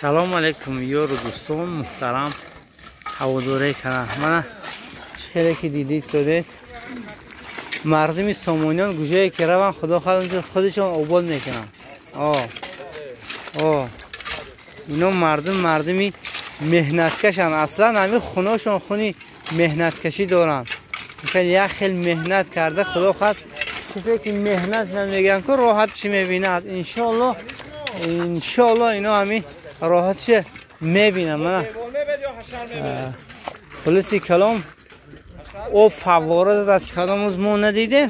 سلام علیکم یار دوستان محترم هواداره کنم. من شهری که دیدید سوده مردمی سامانیان گوشه که روان خدا خودشون آباد میکنن. اینا مردمی مهنت کشن. اصلا همین خونهشون خونی مهنت کشی دارن. خیلی مهنت کرده خدا خود کسی که مهنت نمیگن که راحتش میبیند. انشالله اینا همین راحتش میبینم. من خلاصی کلام او فوارز از کلاموز ما ندیده.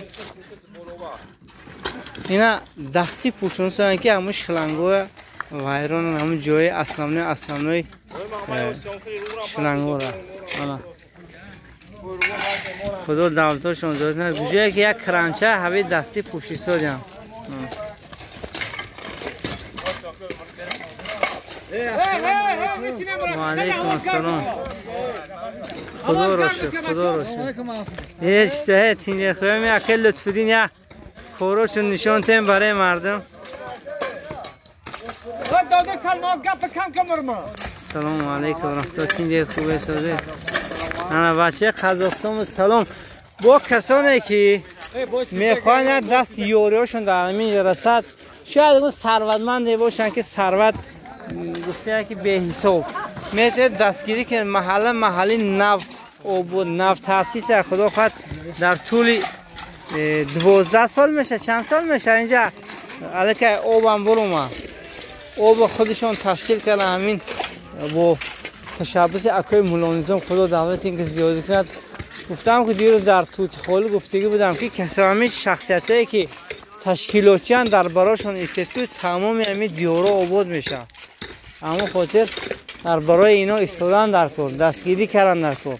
اینا دستی پوشون سن که همون شلنگو وایران همون جای اسلامنوی شلنگو را خدا دولتشون زود نه جایی که یک کرانچه هوی دستی پوشی سادیم. وعلیکم السلام. خدا روشه هیچ ته تینه خواهی می اکل لطف دین یا کاروشون نشان تیم برای مردم. سلام علیکم رفتاتین دید خوبه سازه انا بچه قزاقستان. سلام با کسانی که میخواین دست یوریاشون در همین رسد شاید اون ثروتمند باشن که ثروت گفته که به حساب میتونه دستگیری که محلی نفت تاسیس خدا خود در طول 12 سال میشه. چند سال میشه اینجا علیکه آبم بروم آب خودشون تشکیل کنه. همین با تشبس اکای مولانیزم خدا دعوت این که زیادی کرد. گفتم که دیروز در توتخالی گفتگی بودم که کسانی شخصیتایی که تشکیلاتچیان در براشون استیتوی تمام همین دیورا آباد میشه. اما خاطر در برای اینا ایستادن در کار دستگیری کردن در کار.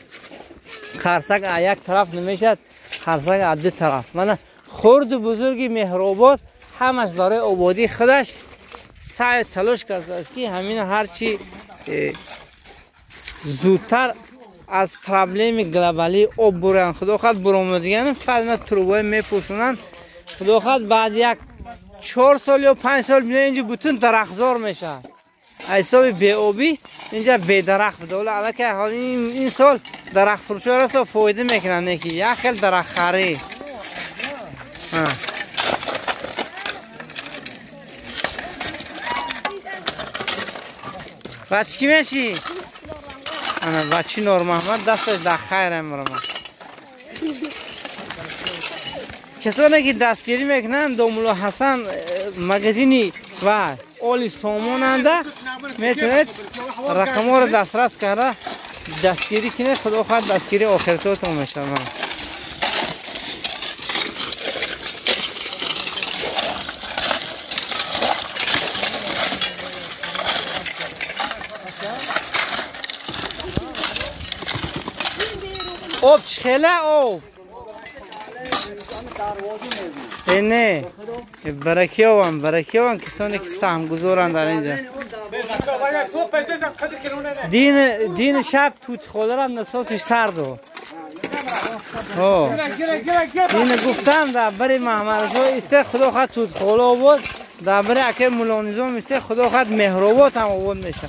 خرسک یک طرف نمیشد، خرسک از دو طرف. من خرد بزرگی مهرآباد همش برای آبادی خودش سعی تلاش کرده است که همین هرچی زودتر از پرابلم گلوبالی آب برن. خدا خود برآمدگان فقط تروبای میپوشونن. خدا خود بعد یک 4 سال یا 5 سال میاد اینجا بتون درختزار میشه. حساب بی آبی اینجا بی درخت بوده. ولی علاکه این سال درخت فروشا را فایده میکنن که یک خیل درخت خری. بچه کی میشی؟ انا بچه نور محمد دستش در خیر امرم. کسانی که دستگیری میکنن دومولا حسن مگزینی و اولی ساماننده میتونید رقم ها رو دسترس کرده دستگیری کنه. خدا خواهد دستگیری آخرتاتون میشه. آب چخیله آب نه برکی هم کسانی که سهم گذارن در اینجا. دین شب توتخاله را نساسش سرد و دین گفتم در بری محمرزا ایسته خدا خواهد توتخاله آباد. در بری اکه مولانیزم ایسته خدا خواهد مهرآباد هم آباد میشه.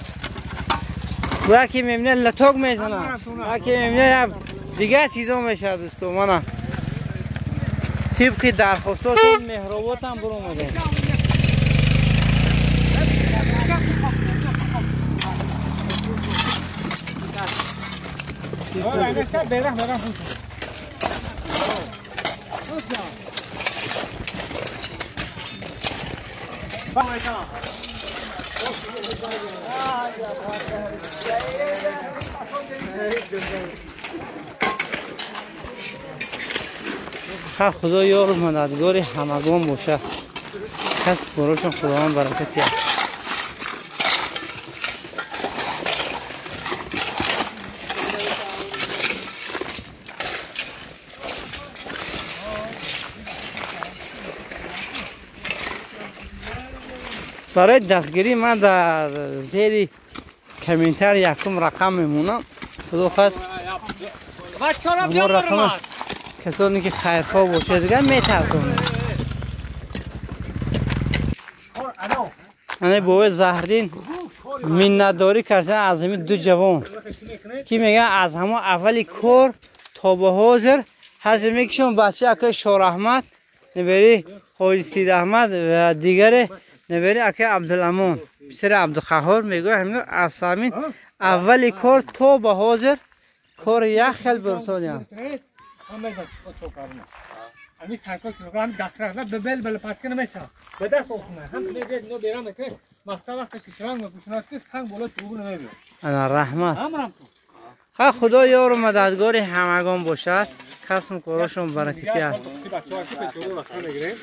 و اکی میمونه لطاق میزنن اکی میمونه دیگه چیزا میشه دوستو. من طبق درخواستات مهرآباد هم برو اومده. خدا یار و مددگار همگان باشه. کس براشون خداوند برکت بیاره. برای دستگیری من در زیر کامنتر یکم رقم میمونم. خدا خواهد رقم کسانی که خیرخواه باشه دیگه میترسونه. من بابا زهردین منتداری کردن از همین دو جوان که میگن از همه اولی کار تا به حاضر هر میکشون بچه اکه شور احمد نبری حاجی سید احمد و دیگر نبری اکه عبدالامان پسر عبدالقهار میگه همین از همین اولی کار تا به حاضر کار یک خیل برسانیم امی سانکو که هم دست را به بل پات کنه میشه به دست اوخونه هم میگه نو بیرام که ماستا وقت که شرنگ میپوشونه که سنگ بالا تو نمیاد انا رحمت امرم خدا یار و مددگار همگان باشد کسب کارشون برکتی است بچه‌ها که پیشو وقت میگیره